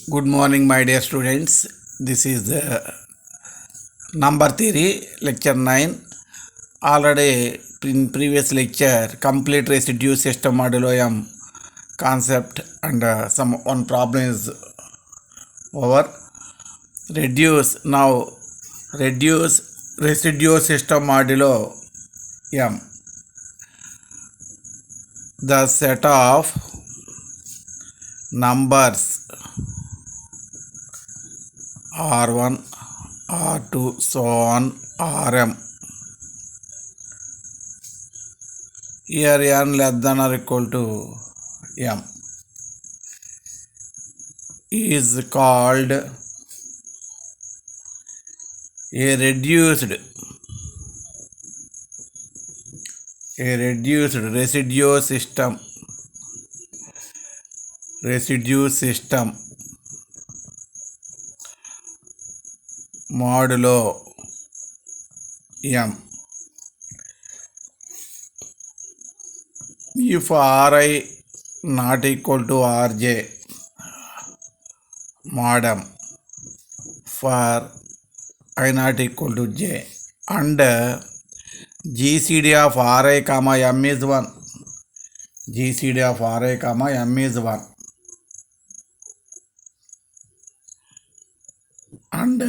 Good morning, my dear students. This is number theory, lecture 9. Already in previous lecture, complete residue system modulo concept and some one problem is over. Reduce residue system modulo m. The set of numbers R1, R2, so on, Rm. Here n less than or equal to m is called a reduced residue system modulo m. If Ri not equal to Rj mod m for I not equal to j and GCD of Ri comma m is 1. GCD of Ri comma m is 1 and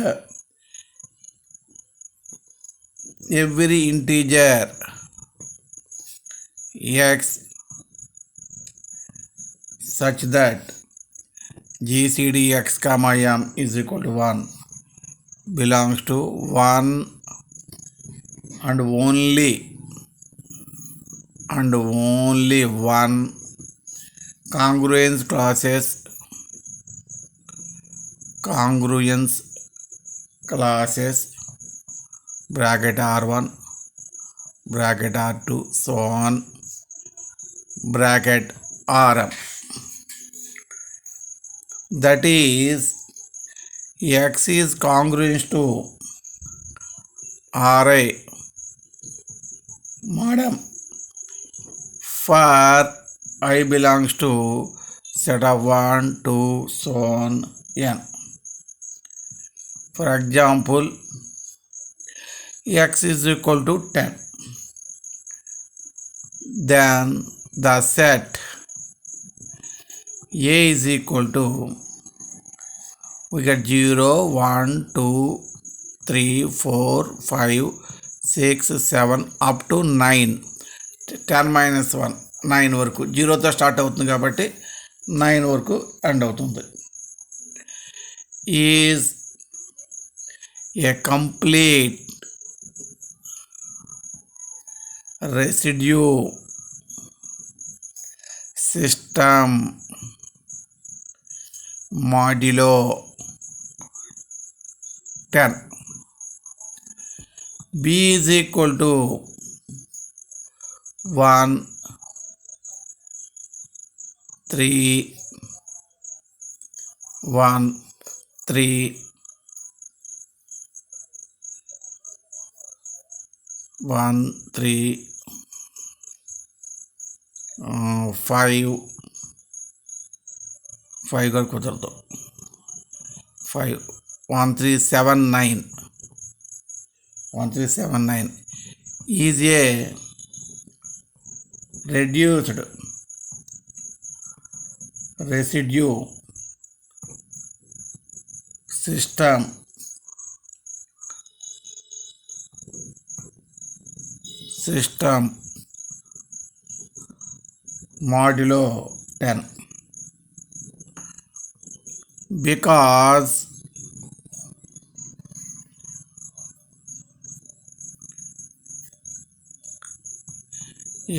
every integer x such that GCD x comma m is equal to 1 belongs to 1 and only one congruence classes bracket R1 bracket R2 so on bracket Rm, that is x is congruent to Ri mod m for I belongs to set of 1, 2, so on n. For example, x is equal to 10. Then the set A is equal to, we get 0, 1, 2, 3, 4, 5, 6, 7 up to 9. 10 minus 1 9 వరకు 0తో start అవుతుంది కాబట్టి 9 వరకు end అవుతుంది. Is a complete residue system modulo 10. B is equal to 1, 3, 1, 3, 1, 3, 5 కూడా కుదరదు. 5, 1, 3, 7, 9. 1, 3, 7, 9 is a reduced residue system modulo 10 because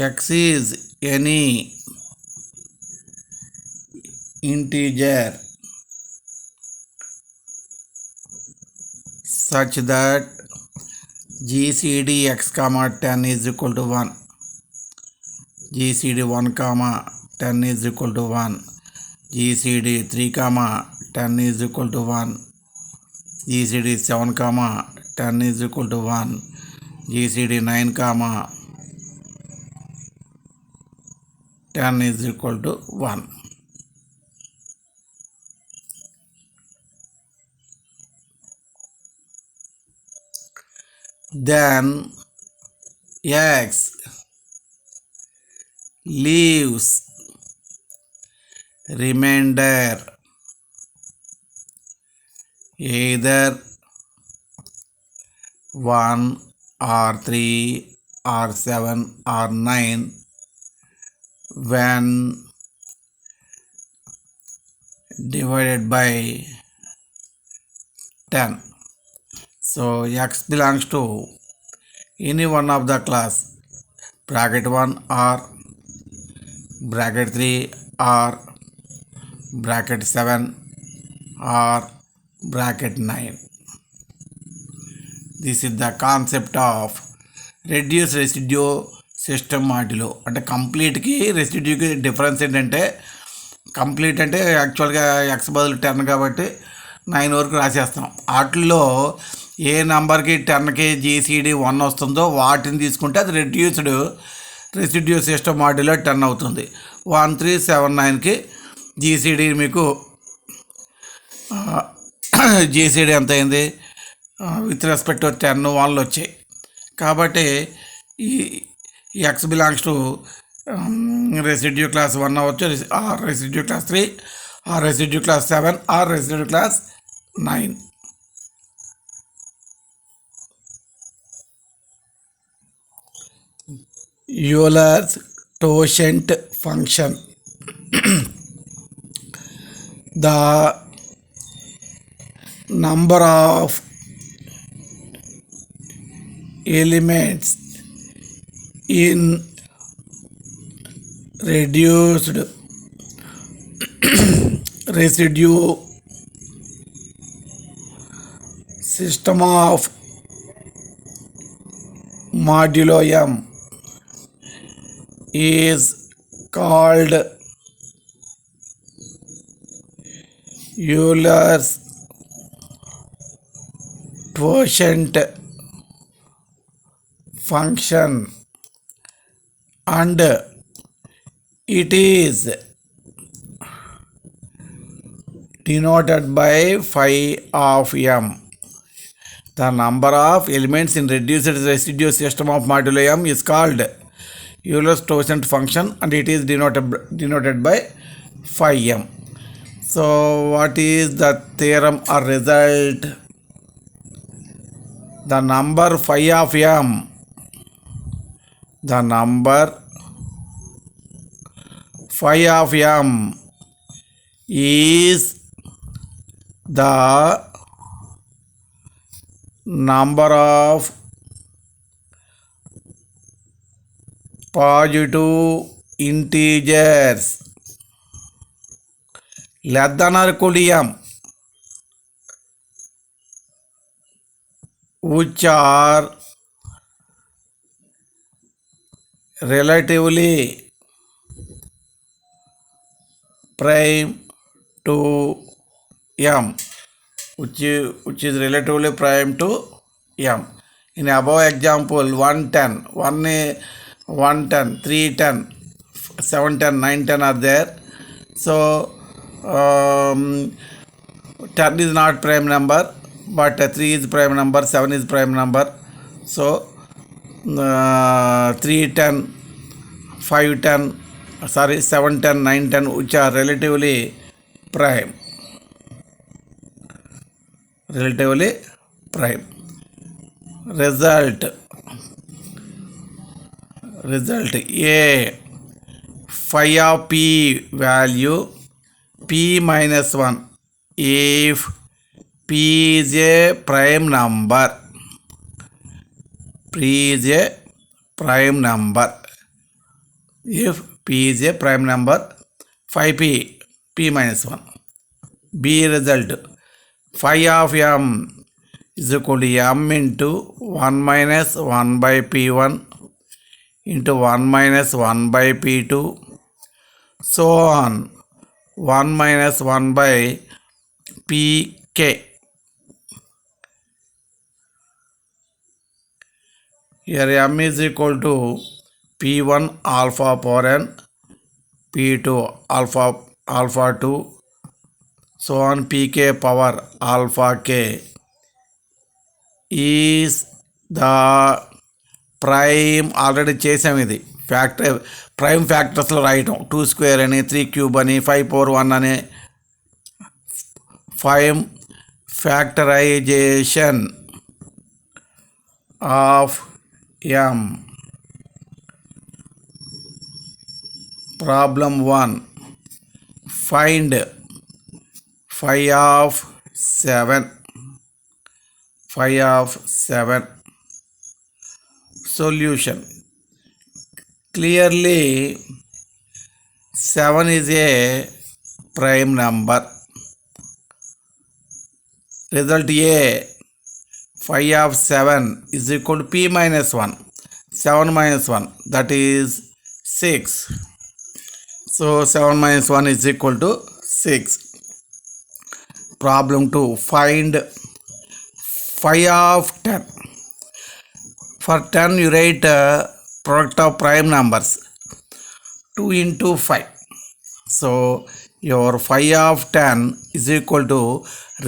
x is any integer such that GCD x comma 10 is equal to 1, GCD 1 comma 10 is equal to 1, GCD 3 comma 10 is equal to 1, GCD 7 comma 10 is equal to 1, GCD 9 comma 10 is equal to 1. then x leaves remainder either 1 or 3 or 7 or 9 when divided by 10. So x belongs to any one of the class bracket 1 or bracket 3 or bracket 7 or bracket 9. This is the concept of reduced residue system modulo. అంటే కంప్లీట్కి రెసిడ్యూకి difference ఏంటంటే, complete అంటే యాక్చువల్గా X బదులు 10 కాబట్టి 9 వరకు రాసేస్తాం. వాటిల్లో ఏ నెంబర్కి 10కి జీసీడీ 1 వస్తుందో వాటిని తీసుకుంటే అది రెడ్యూస్డ్ రెసిడ్యూ సిస్టమ్ మాడ్యులో 10 అవుతుంది. 1379కి జీసీడీ మీకు జీసీడీ ఎంత అయింది విత్ రెస్పెక్ట్ 10 1 వచ్చాయి. కాబట్టి ఈ x belongs to residue class 1 అవ్వచ్చు, or residue class 3, or residue class 7, or residue class 9. Euler's tangent function. The number of elements in reduced residue system of modulo M is called Euler's tangent function, and it is denoted by phi of M. The number of elements in reduced residue system of modulo M is called Euler's tangent function, and it is denoted by phi M. So what is the theorem or result? The number phi of M, the number phi of M is the number of positive integers less than or equal to M which are relatively prime to M, which is relatively prime to M. In above example, 110, 310, 710, 910 are there. So 10 is not prime number, but 3 is prime number, 7 is prime number. So 310, 510, 710, 910 which are relatively prime. Result A phi of P value P minus 1 if P is a prime number. P is a prime number. If P is a prime number, phi P minus 1. B result phi of M is equal to M into 1 minus 1 by P1 into 1 minus 1 by P2, so on 1 minus 1 by Pk. Here M is equal to P1 alpha power n, P2 alpha 2, so on Pk power alpha k is the prime already చేసాం. ఇది factor prime ఫ్యాక్టర్స్లో రాయటం 2 square అని 3 cube అని 5 power 1 అని. Prime factorisation of m. Problem 1. Find 5 of 7. 5 of 7. Solution. Clearly 7 is a prime number. Result A. 5 of 7 is equal to p minus 1. 7 minus 1, that is 6. So 7 minus 1 is equal to 6. Problem 2. Find 5 of 10. For 10 you write product of prime numbers 2 into 5. So your 5 of 10 is equal to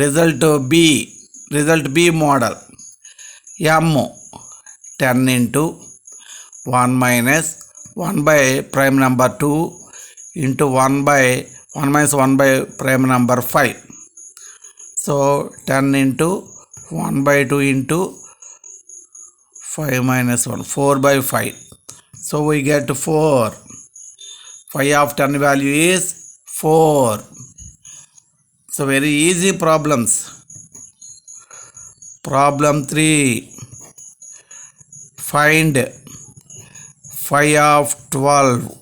result B model m 10 into 1 minus 1 by prime number 2 into 1 minus 1 by prime number 5. So 10 into 1 by 2 into 5 minus 1, 4 by 5. So we get 4. 5 of 10 value is 4. So very easy problems. Problem 3. Find 5 of 12.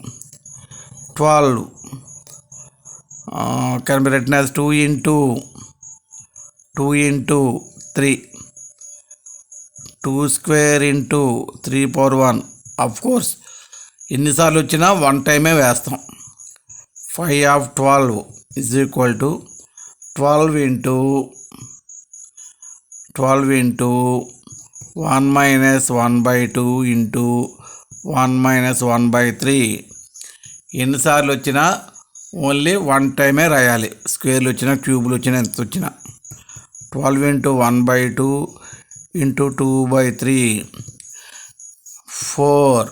12 can be written as 2 into 3. 2 square into 3 power 1. Of course ఎన్నిసార్లు వచ్చినా one టైమే వేస్తాం. 5 of 12 is equal to 12 into 1 minus 1 by 2 into 1 minus 1 by 3. ఎన్నిసార్లు వచ్చినా only one టైమే రాయాలి. స్క్వేర్లు వచ్చినా క్యూబ్లు వచ్చినా ఎంత వచ్చినా. 12 into 1 by 2 into 2 by 3. 4.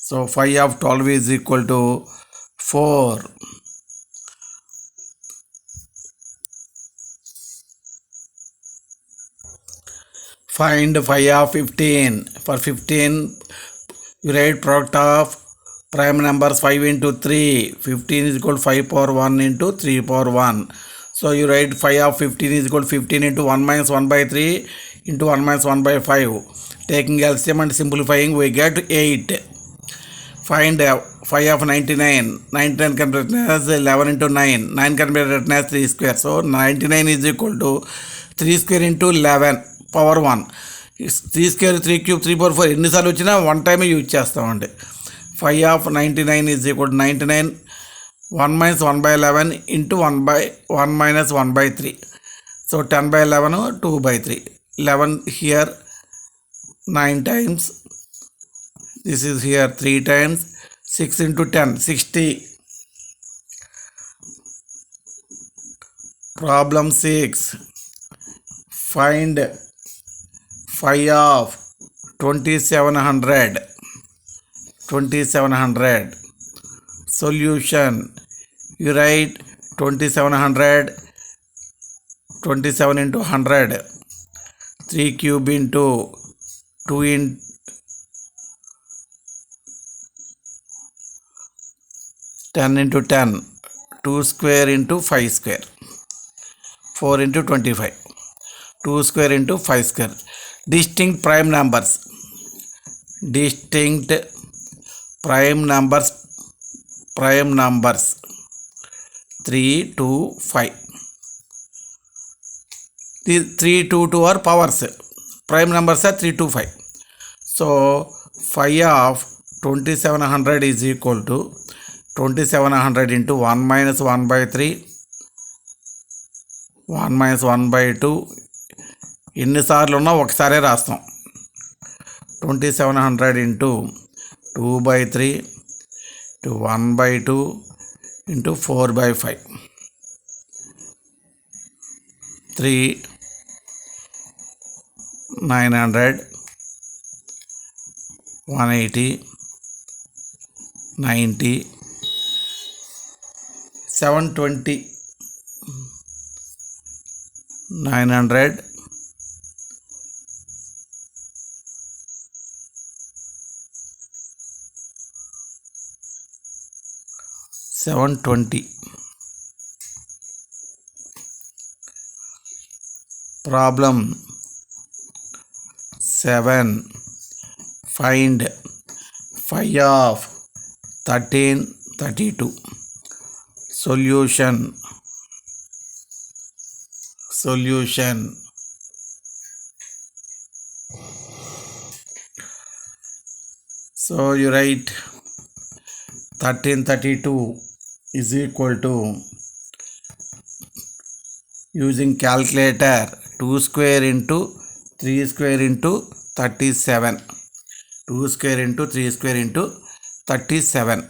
So 5 of 12 is equal to 4. Find 5 of 15. For 15 you write product of prime numbers 5 into 3. 15 is equal to 5 power 1 into 3 power 1. So you write 5 of 15 is equal to 15 into 1 minus 1 by 3 into 1 minus 1 by 5. Taking LCM and simplifying we get 8. Find 5 of 99. 99 can be written as 11 into 9. 9 can be written as 3 square. So 99 is equal to 3 square into 11 power 1. 3 square 3 cube 3 power 4 ఎన్నిసార్లు వచ్చినా one టైమే use చేస్తామండి. 5 of 99 is equal to 99 1 minus 1 by 11 into 1 minus 1 by 3. So 10 by 11 2 by 3. 11 here 9 times. This is here 3 times. 6 into 10 60. Problem 6. Find 5 of 2700. 2700. Solution. You write 2700. 27 into 100. 3 cube into 2 in 10 into 10. 2 square into 5 square. 4 into 25. 2 square into 5 square. Distinct prime numbers. Distinct prime numbers. Prime numbers 3 to 5. These 3 to 2 are powers. Prime numbers are 3 to 5. So 5 of 2700 is equal to 2700 into 1 minus 1 by 3. 1 minus 1 by 2. ఎన్నిసార్లు ఉన్నా ఒకసారే రాస్తాం. 2700 into 2 by 3 to 1 by 2 into 4 by 5. 3, 900, 180, 90, 720, 900, 720. Problem 7. Find phi of 1332. Solution. So you write 1332 is equal to, using calculator, 2 square into 3 square into 37. 2 square into 3 square into 37.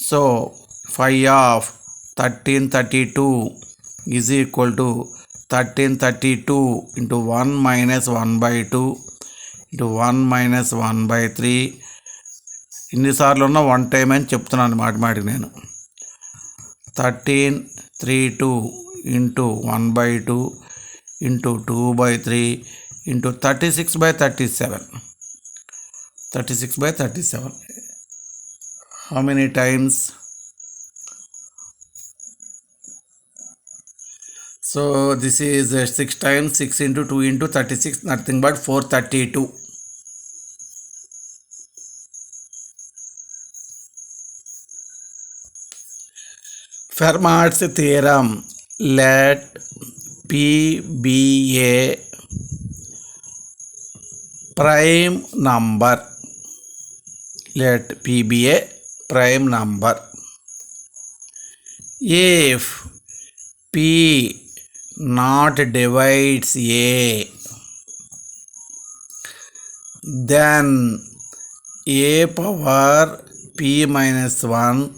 So phi of 1332 is equal to 1332 into 1 minus 1 by 2 into 1 minus 1 by 3. ఇన్నిసార్లు ఉన్న one time అని చెప్తున్నాను మాటిమాటికి నేను. 1332 into 1 by 2 into 2 by 3 into 36 by 37. 36 by 37. How many times? So this is 6 times. 6 into 2 into 36, nothing but 432. Fermat's theorem. Let P be a prime number. Let P be a prime number. If P not divides A, then A power P minus 1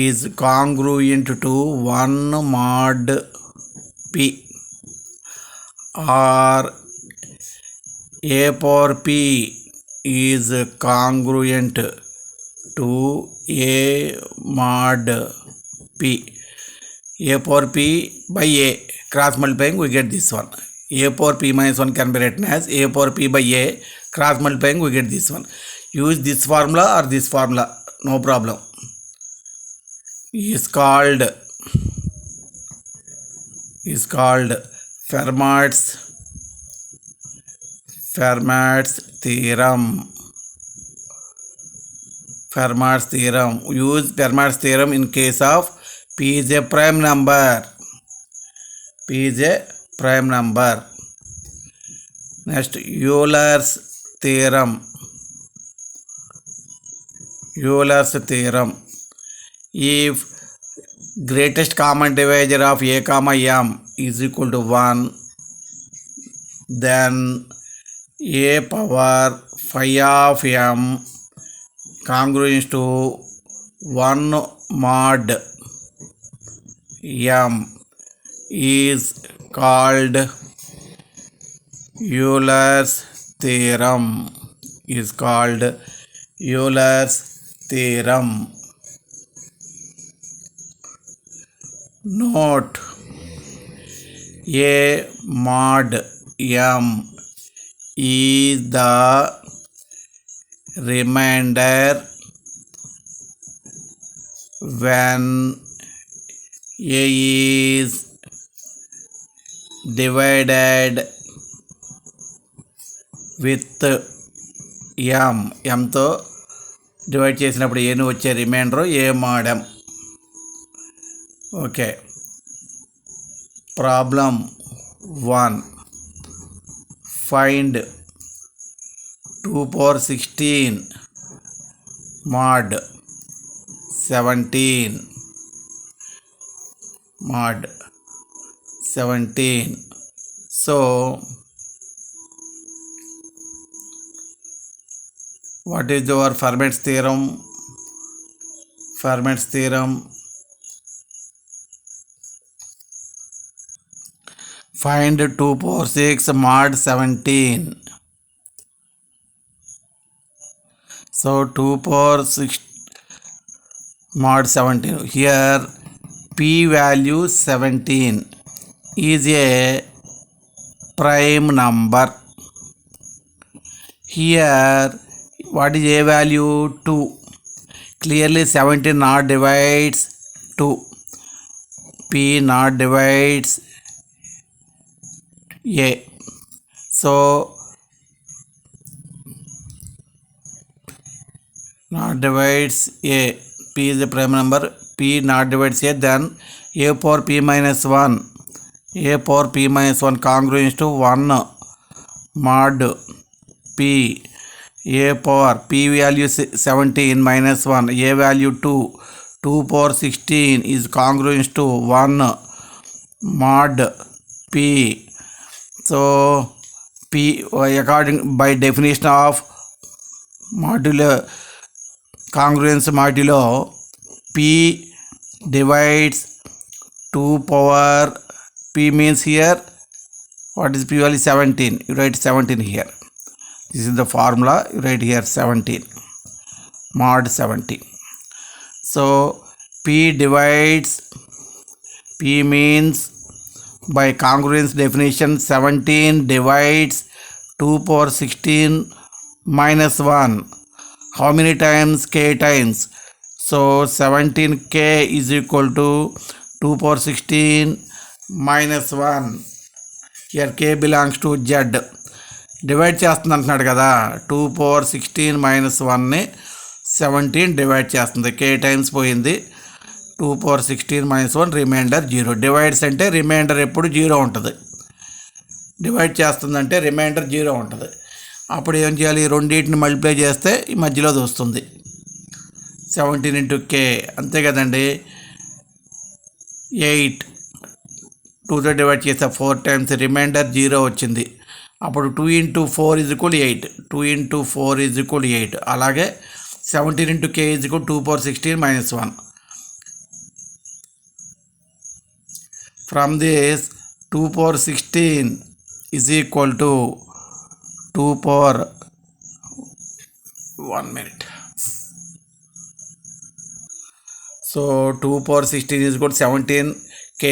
is congruent to 1 mod P, or A power P is congruent to A mod P. A power P by A, cross multiplying we get this one. A power P minus 1 can be written as A power P by A, cross multiplying we get this one. Use this formula or this formula, no problem. Is called Fermat's theorem. Fermat's theorem. Use Fermat's theorem in case of P is a prime number. P is a prime number. Next, Euler's theorem. Euler's theorem. If greatest common divisor of A comma M is equal to 1, then A power phi of M congruent to 1 mod M is called Euler's theorem. Is called Euler's theorem. Note: A mod M is the remainder when A is divided with M. M తో divide చేసినప్పుడు ఏను వచ్చే remainder A mod M. Okay. Problem 1. Find 2 power 16 mod 17 mod 17. So what is your Fermat's theorem? Fermat's theorem. Find 2 power 6 mod 17. So 2 power 6 mod 17. Here p value 17 is a prime number. Here what is a value? 2. Clearly 17 not divides 2. P not divides a. So not divides a. P is a prime number. P not divides a. Then a power p minus 1. A power p minus 1 congruent to 1 mod p. A power p value 17 minus 1. A value 2. 2 power 16 is congruent to 1 mod p. So p according by definition of modulo congruence modulo p divides 2 power p means here what is p value? 17. You write 17 here. This is the formula. You write here 17 mod 17. So p divides, p means by congruence definition 17 divides 2 power 16 minus 1. How many times? K times. So 17k is equal to 2 power 16 minus 1. Here k belongs to z. Divide చేస్తుంది అంటున్నాడు కదా. 2 power 16 minus 1ని 17 divide చేస్తుంది. k times పోయింది. 2 power 16 minus 1 remainder 0. Divides అంటే remainder ఎప్పుడు 0 ఉంటుంది. Divide చేస్తుందంటే రిమైండర్ 0 ఉంటుంది. అప్పుడు ఏం చేయాలి? రెండింటిని మల్టిప్లై చేస్తే ఈ మధ్యలో వస్తుంది 17 into k. అంతే కదండి. 8 2తో డివైడ్ చేస్తే 4 times రిమైండర్ 0 వచ్చింది. అప్పుడు 2 into 4 is equal 8. 2 into 4 is equal 8. అలాగే 17 into k is equal 2 power 16 minus 1. From this 2 power 16 is equal to 2 power 1 minute. So 2 power 16 is equal to 17k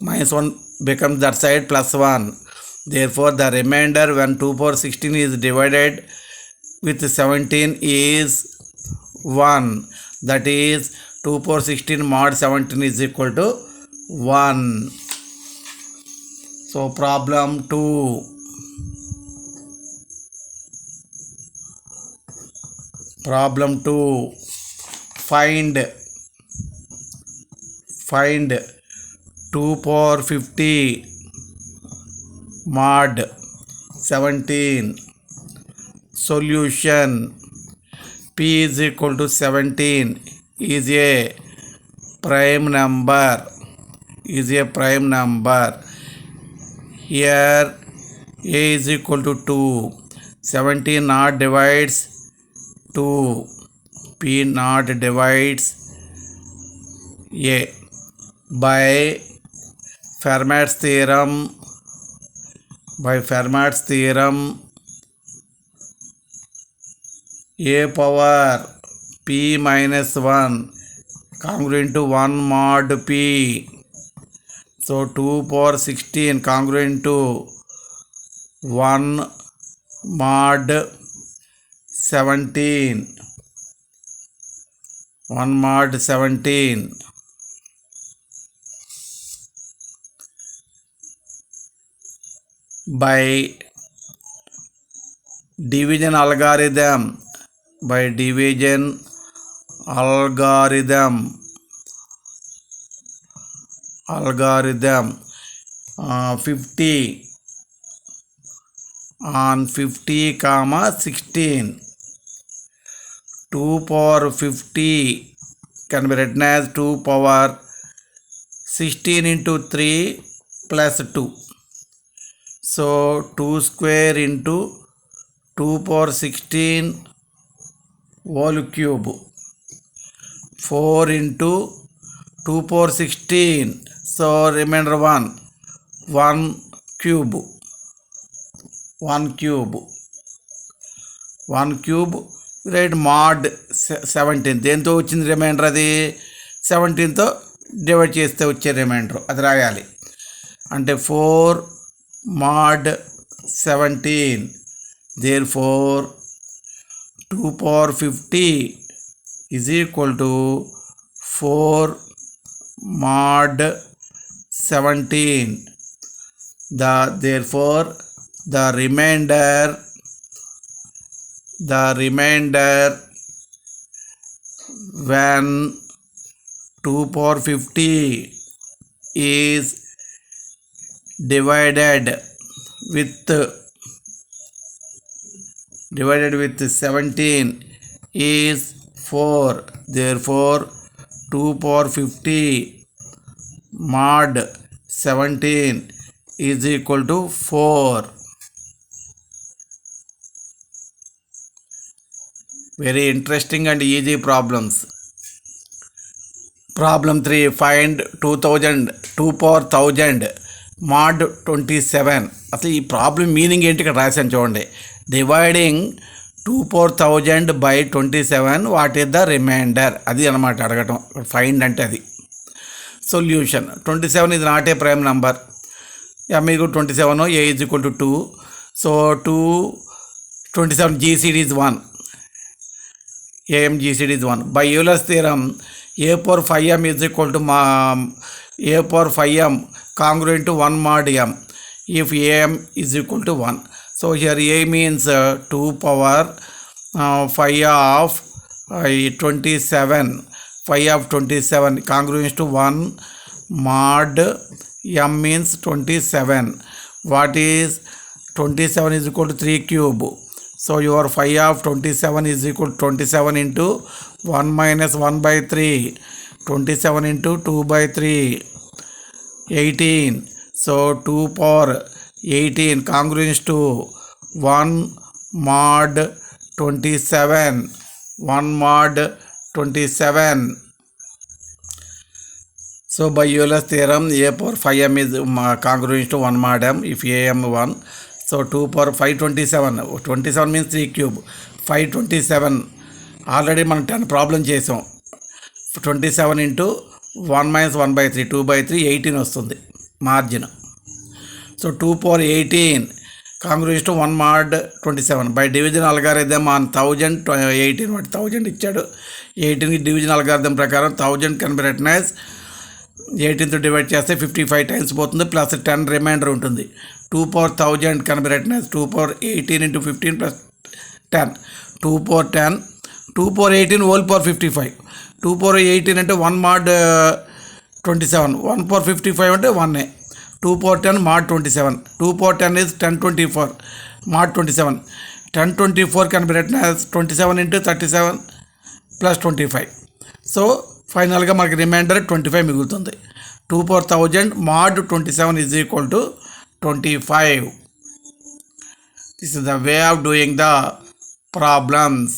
minus 1 becomes that side plus 1. Therefore the remainder when 2 power 16 is divided with 17 is 1. That is 2 power 16 mod 17 is equal to 1. So problem 2. Problem 2. Find 2 power 50 mod 17. Solution. P is equal to 17 is a prime number. Here a is equal to 2. 17 not divides 2. P not divides a. By Fermat's theorem, a power p minus 1 congruent to 1 mod p. So 2 power 16 congruent to 1 mod 17. 1 mod 17. By division algorithm, 50 on 50 comma 16. 2 power 50 can be written as 2 power 16 into 3 plus 2. So 2 square into 2 power 16 whole cube. 4 into 2 power 16. So remainder 1. 1 cube, 1 cube, 1 cube, right, mod 17. దేంతో వచ్చింది reminder? అది 17తో divide చేస్తే వచ్చే reminder అది రాయాలి. అంటే 4 mod 17. Therefore 2 power 50 is equal to 4 mod 17. Therefore the remainder when 2 power 50 is divided with 17 is 4. Therefore 2 power 50 mod 17 is equal to 4. Very interesting and easy problems. Problem 3. Find 2 power 1000 mod 27. అసలు ఈ problem meaning ఏంటి ఇక్కడ రాశాను చూడండి. Dividing 2 power 1000 by 27, what is the remainder? అది అనమాట అడగటం. Find అంటే అది. Solution. 27 is not a prime number. m is equal to 27, a is equal to 2. So 27 GCD is 1. am GCD is 1. By Euler's theorem, a power 5m is equal to a power 5m congruent to 1 mod m if am is equal to 1. So here a means 2 power 5 of 27. 5 of 27 congruent to 1 mod m means 27. What is 27 is equal to 3 cube. So your 5 of 27 is equal to 27 into 1 minus 1 by 3. 27 into 2 by 3. 18. So 2 power 18 congruent to 1 mod 27. 1 mod 27. So by Euler's theorem, a power 5m is congruent to 1 mod m if am 1. So 2 power 527. 27 means 3 cube. 527. Already మనం 10 problem చేసాం. 27 into 1 minus 1 by 3. 2 by 3 18 వస్తుంది margin. So 2 power 18 congruent to 1 mod 27. By division algorithm on 1000 18 వాటి 1000 ఇచ్చాడు. 18కి division algorithm ప్రకారం 1000 can be written as 18తో divide చేస్తే 55 times పోతుంది, plus 10 reminder ఉంటుంది. 2 power 1000 can be written as 2 power 18 into 15 plus 10. 2 power 10. 2 power 18 whole power 55. 2 power 18 అంటే 1 mod 27. 1 power 55 అంటే 1a. 2 power 10 mod 27. 2 power 10 is 1024 mod 27. 1024 can be written as 27 into 37 plus 25. So ఫైనల్గా మనకి reminder 25 మిగులుతుంది. 2 power 1000 mod 27 is equal to 25. This is the way of doing the problems.